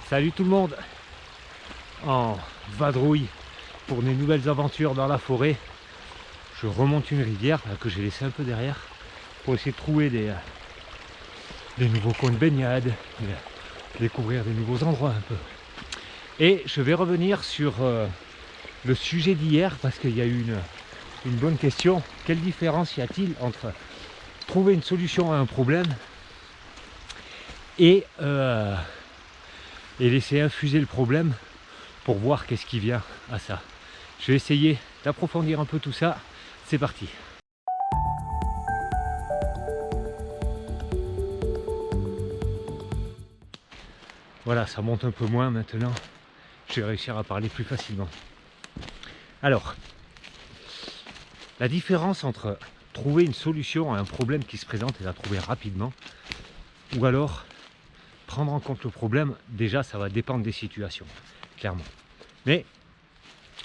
Salut tout le monde, en vadrouille pour des nouvelles aventures dans la forêt. Je remonte une rivière que j'ai laissée un peu derrière pour essayer de trouver des nouveaux coins de baignade, découvrir des nouveaux endroits un peu. Et je vais revenir sur le sujet d'hier parce qu'il y a eu une bonne question. Quelle différence y a-t-il entre trouver une solution à un problème et laisser infuser le problème pour voir qu'est-ce qui vient à ça. Je vais essayer d'approfondir un peu tout ça. C'est parti. Voilà, ça monte un peu moins maintenant. Je vais réussir à parler plus facilement. Alors, la différence entre trouver une solution à un problème qui se présente et la trouver rapidement, ou alors prendre en compte le problème, déjà ça va dépendre des situations, clairement. Mais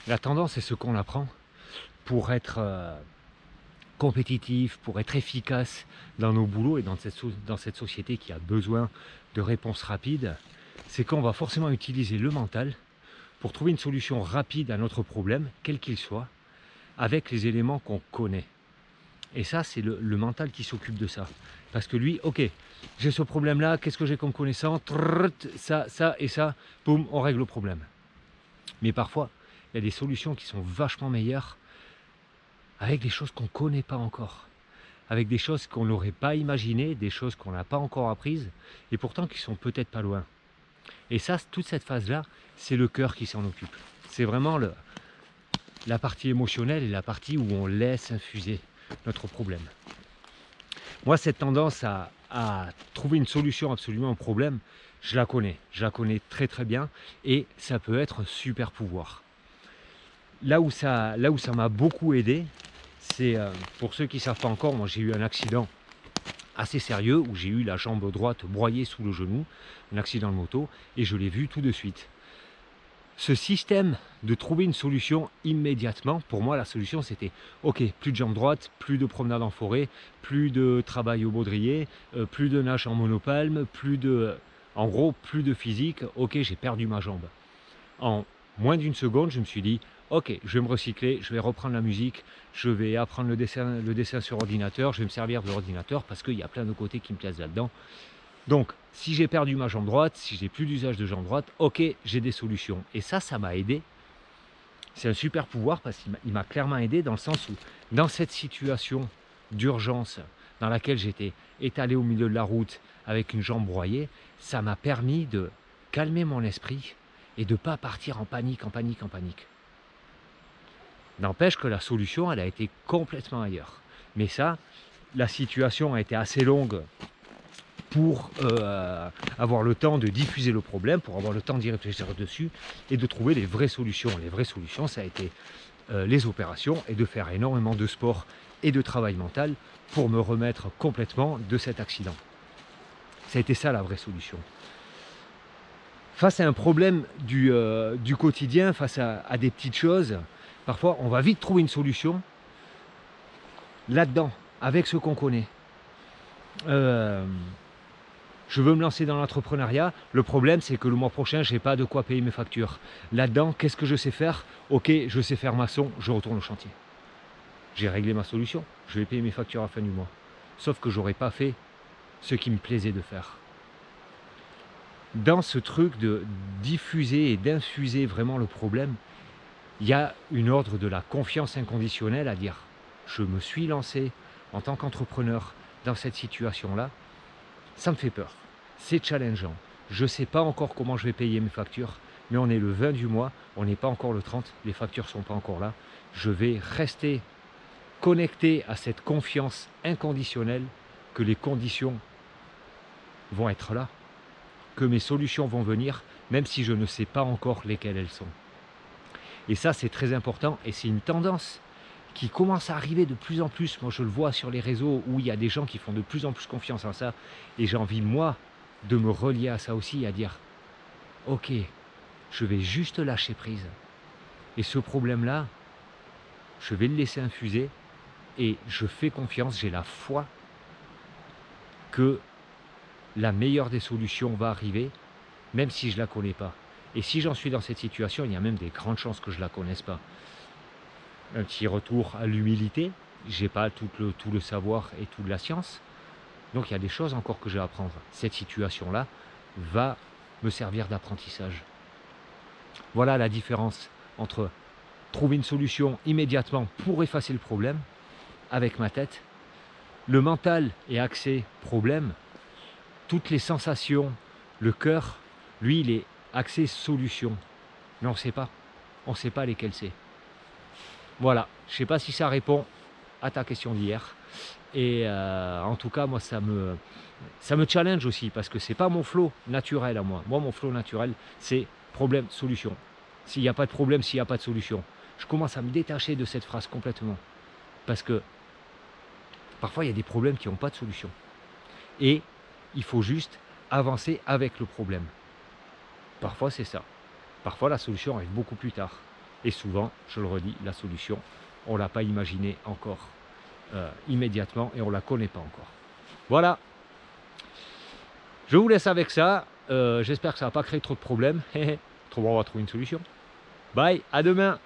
la tendance, c'est ce qu'on apprend pour être compétitif, pour être efficace dans nos boulots et dans cette société qui a besoin de réponses rapides, c'est qu'on va forcément utiliser le mental pour trouver une solution rapide à notre problème, quel qu'il soit, avec les éléments qu'on connaît. Et ça, c'est le mental qui s'occupe de ça. Parce que lui, ok, j'ai ce problème-là, qu'est-ce que j'ai comme connaissance? Ça et ça, boum, on règle le problème. Mais parfois, il y a des solutions qui sont vachement meilleures avec des choses qu'on ne connaît pas encore, avec des choses qu'on n'aurait pas imaginées, des choses qu'on n'a pas encore apprises, et pourtant qui sont peut-être pas loin. Et ça, toute cette phase-là, c'est le cœur qui s'en occupe. C'est vraiment la partie émotionnelle et la partie où on laisse infuser notre problème. Moi, cette tendance à trouver une solution absolument au problème, je la connais très très bien, et ça peut être un super pouvoir. Là où ça m'a beaucoup aidé, c'est pour ceux qui ne savent pas encore, moi j'ai eu un accident assez sérieux où j'ai eu la jambe droite broyée sous le genou, un accident de moto, et je l'ai vu tout de suite. Ce système de trouver une solution immédiatement, pour moi la solution c'était ok, plus de jambe droite, plus de promenade en forêt, plus de travail au baudrier, plus de nage en monopalme, en gros plus de physique, ok, j'ai perdu ma jambe. En moins d'une seconde, je me suis dit ok, je vais me recycler, je vais reprendre la musique, je vais apprendre le dessin sur ordinateur, je vais me servir de l'ordinateur parce qu'il y a plein de côtés qui me plaisent là-dedans. Donc, si j'ai perdu ma jambe droite, si j'ai plus d'usage de jambe droite, ok, j'ai des solutions. Et ça m'a aidé. C'est un super pouvoir parce qu'il m'a clairement aidé dans le sens où, dans cette situation d'urgence dans laquelle j'étais étalé au milieu de la route avec une jambe broyée, ça m'a permis de calmer mon esprit et de ne pas partir en panique. N'empêche que la solution, elle a été complètement ailleurs. Mais ça, la situation a été assez longue pour avoir le temps de diffuser le problème, pour avoir le temps d'y réfléchir dessus et de trouver les vraies solutions. Les vraies solutions, ça a été les opérations et de faire énormément de sport et de travail mental pour me remettre complètement de cet accident. Ça a été ça la vraie solution. Face à un problème du quotidien, face à des petites choses, parfois on va vite trouver une solution là-dedans, avec ce qu'on connaît. Je veux me lancer dans l'entrepreneuriat, le problème c'est que le mois prochain je n'ai pas de quoi payer mes factures. Là-dedans, qu'est-ce que je sais faire? Ok, je sais faire maçon, je retourne au chantier. J'ai réglé ma solution, je vais payer mes factures à la fin du mois. Sauf que j'aurais pas fait ce qui me plaisait de faire. Dans ce truc de diffuser et d'infuser vraiment le problème, il y a une ordre de la confiance inconditionnelle à dire je me suis lancé en tant qu'entrepreneur dans cette situation-là, ça me fait peur, c'est challengeant, je ne sais pas encore comment je vais payer mes factures, mais on est le 20 du mois, on n'est pas encore le 30, les factures ne sont pas encore là, je vais rester connecté à cette confiance inconditionnelle que les conditions vont être là, que mes solutions vont venir, même si je ne sais pas encore lesquelles elles sont. Et ça, c'est très important et c'est une tendance qui commence à arriver de plus en plus. Moi, je le vois sur les réseaux où il y a des gens qui font de plus en plus confiance en ça. Et j'ai envie, moi, de me relier à ça aussi, à dire ok, je vais juste lâcher prise. Et ce problème-là, je vais le laisser infuser et je fais confiance, j'ai la foi que la meilleure des solutions va arriver même si je ne la connais pas. Et si j'en suis dans cette situation, il y a même des grandes chances que je ne la connaisse pas. Un petit retour à l'humilité, je n'ai pas tout le savoir et toute la science, donc il y a des choses encore que j'ai à apprendre. Cette situation-là va me servir d'apprentissage. Voilà la différence entre trouver une solution immédiatement pour effacer le problème avec ma tête. Le mental est axé problème, toutes les sensations, le cœur, lui, il est axé solution. Mais on ne sait pas. On ne sait pas lesquelles c'est. Voilà, je ne sais pas si ça répond à ta question d'hier. Et en tout cas, moi, ça me challenge aussi parce que ce n'est pas mon flow naturel à moi. Moi, mon flow naturel, c'est problème, solution. S'il n'y a pas de problème, s'il n'y a pas de solution. Je commence à me détacher de cette phrase complètement. Parce que parfois, il y a des problèmes qui n'ont pas de solution. Et il faut juste avancer avec le problème. Parfois, c'est ça. Parfois, la solution arrive beaucoup plus tard. Et souvent, je le redis, la solution, on ne l'a pas imaginée encore immédiatement et on ne la connaît pas encore. Voilà. Je vous laisse avec ça. J'espère que ça n'a pas créé trop de problèmes. Autrement, on va trouver une solution. Bye, à demain.